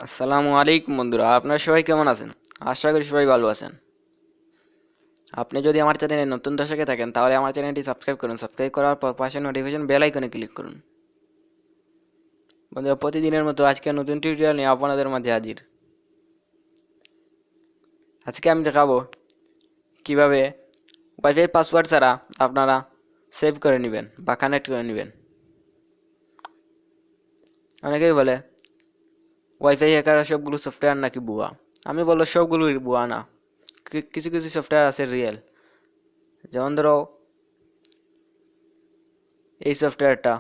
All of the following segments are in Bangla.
আসসালামু আলাইকুম বন্ধুরা, আপনারা সবাই কেমন আছেন? আশা করি সবাই ভালো আছেন। আপনি যদি আমার চ্যানেলে নতুন দর্শকে থাকেন তাহলে আমার চ্যানেলটি সাবস্ক্রাইব করুন। সাবস্ক্রাইব করার পর পাশে নোটিফিকেশন বেল আইকনে ক্লিক করুন। বন্ধুরা, প্রতিদিনের মতো আজকে নতুন টিউটোরিয়াল নিয়ে আপনাদের মাঝে হাজির। আজকে আমি দেখাবো কিভাবে ওয়াইফাই পাসওয়ার্ড ছাড়া আপনারা সেভ করে নেবেন বা কানেক্ট করে নেবেন। অনেকেই বলে ওয়াইফাই হ্যাকার সবগুলো সফটওয়্যার নাকি ভুয়া। আমি বলবো সবগুলো ভুয়া না, কিছু কিছু সফটওয়্যার আছে রিয়েল। যেমন ধরো এই সফটওয়্যারটা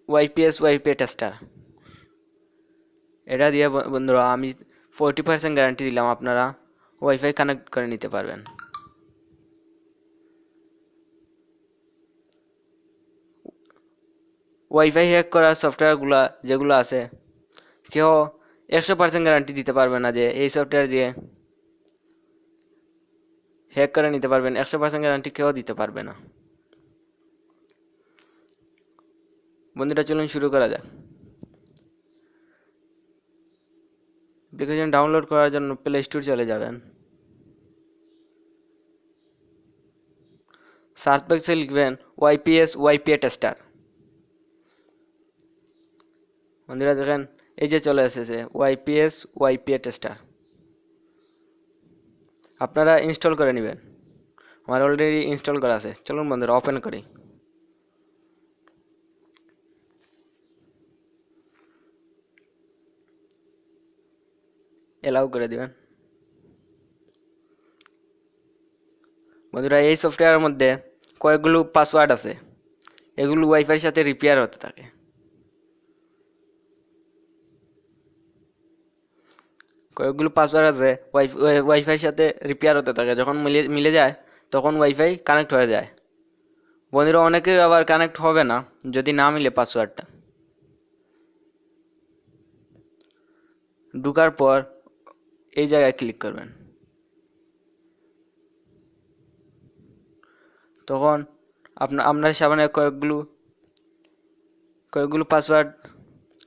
ওয়াইপি টেস্টার, এটা দিয়ে বন্ধুরা আমি 40% গ্যারান্টি দিলাম আপনারা ওয়াইফাই কানেক্ট করে নিতে পারবেন। ওয়াইফাই হ্যাক করার সফটওয়্যারগুলো যেগুলো আছে, কেউ 100% গ্যারান্টি দিতে পারবে না যে এই সফটওয়্যার দিয়ে হ্যাক করে নিতে পারবেন। 100% গ্যারান্টি কেউ দিতে পারবে না। বন্ধুরা, চলুন শুরু করা যাক। অ্যাপ্লিকেশন ডাউনলোড করার জন্য প্লে স্টোর চলে যাবেন। সার্চ বক্সে লিখবেন ওয়াইপিএ টেস্টার। বন্ধুরা দেখেন, এই যে চলে এসেছে ওয়াইপিএ টেস্টার। আপনারা ইনস্টল করে নেবেন। আমার অলরেডি ইনস্টল করা আছে। চলুন বন্ধুরা ওপেন করি। এলাও করে দিবেন। বন্ধুরা, এই সফটওয়্যারের মধ্যে কয়েকগুলো পাসওয়ার্ড আছে, এগুলো ওয়াইফাইয়ের সাথে রিপেয়ার হতে থাকে। কয়েকগুলো পাসওয়ার্ড আছে ওয়াইফাইয়ের সাথে রিপেয়ার হতে থাকে, যখন মিলে মিলে যায় তখন ওয়াইফাই কানেক্ট হয়ে যায়। বন্ধুরা, অনেকের আবার কানেক্ট হবে না যদি না মিলে পাসওয়ার্ডটা। ঢোকার পর এই জায়গায় ক্লিক করবেন। তখন আপনার সামনে কয়েকগুলো পাসওয়ার্ড,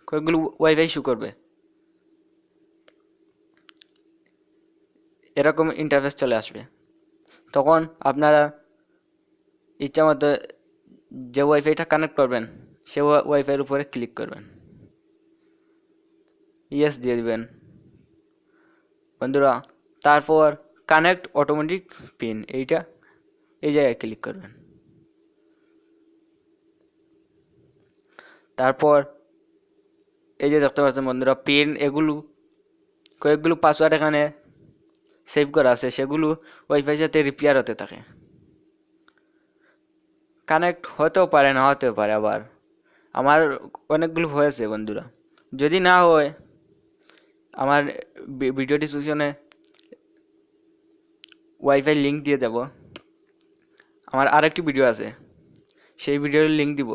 কয়েকগুলো ওয়াইফাই শো করবে। এরকম ইন্টারফেস চলে আসবে। তখন আপনারা ইচ্ছা মতো যে ওয়াইফাইটা কানেক্ট করবেন সে ওয়াইফাইয়ের উপরে ক্লিক করবেন, ইয়েস দিয়ে দিবেন। বন্ধুরা, তারপর কানেক্ট অটোমেটিক পিন, এই জায়গায় ক্লিক করবেন। তারপর এই যে দেখতে পাচ্ছেন বন্ধুরা পিন, কয়েকগুলো পাসওয়ার্ড এখানে সেভ করা আছে, সেগুলো ওয়াইফাইয়ের সাথে রিপেয়ার হতে থাকে। কানেক্ট হতেও পারে না হতেও পারে, আবার আমার অনেকগুলো হয়েছে বন্ধুরা। যদি না হয় আমার ভিডিও ডিসক্রিপশনে ওয়াইফাই লিঙ্ক দিয়ে দেব। আমার আরেকটি ভিডিও আছে, সেই ভিডিওর লিঙ্ক দিব।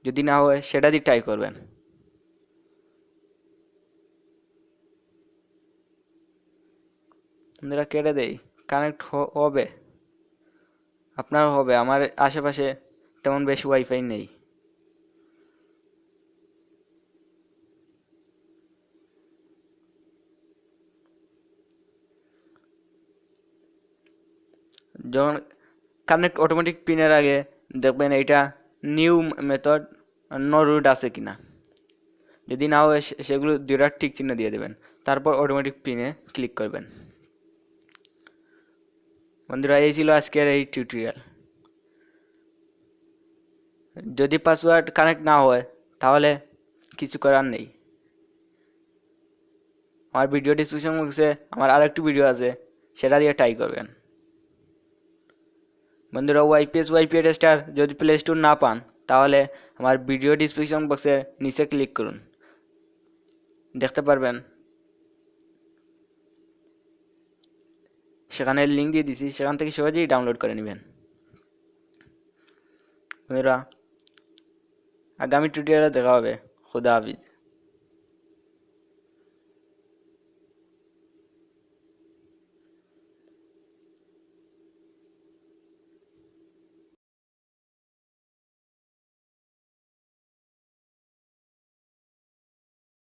যদি না হয় সেটা দিয়ে ট্রাই করবেন। বন্ধুরা কেটে দেই, কানেক্ট হবে, আপনারও হবে। আমার আশেপাশে তেমন বেশি ওয়াইফাই নেই। যখন কানেক্ট অটোমেটিক পিনের আগে দেখবেন এইটা নিউ মেথড নো রুট আছে কিনা। যদি না হয় সেগুলো দুইটা টিক চিহ্ন দিয়ে দেবেন। তারপর অটোমেটিক পিনে ক্লিক করবেন। বন্ধুরা, এই ছিল আজকের এই টিউটোরিয়াল। যদি পাসওয়ার্ড কানেক্ট না হয় তাহলে কিছু করার নেই। আমার ভিডিও ডিসক্রিপশন বক্সে আমার আরেকটি ভিডিও আছে, সেটা দিয়ে ট্রাই করবেন। বন্ধুরা, ওয়াইপিএ টেস্টার যদি প্লে স্টোর না পান তাহলে আমার ভিডিও ডিসক্রিপশন বক্সের নিচে ক্লিক করুন, দেখতে পারবেন সেখানে লিঙ্ক দিয়ে দিছি, সেখান থেকে সহজেই ডাউনলোড করে নেবেন। বন্ধুরা, আগামী টিউটোরিয়ালে দেখা হবে। খুদা হাফিজ।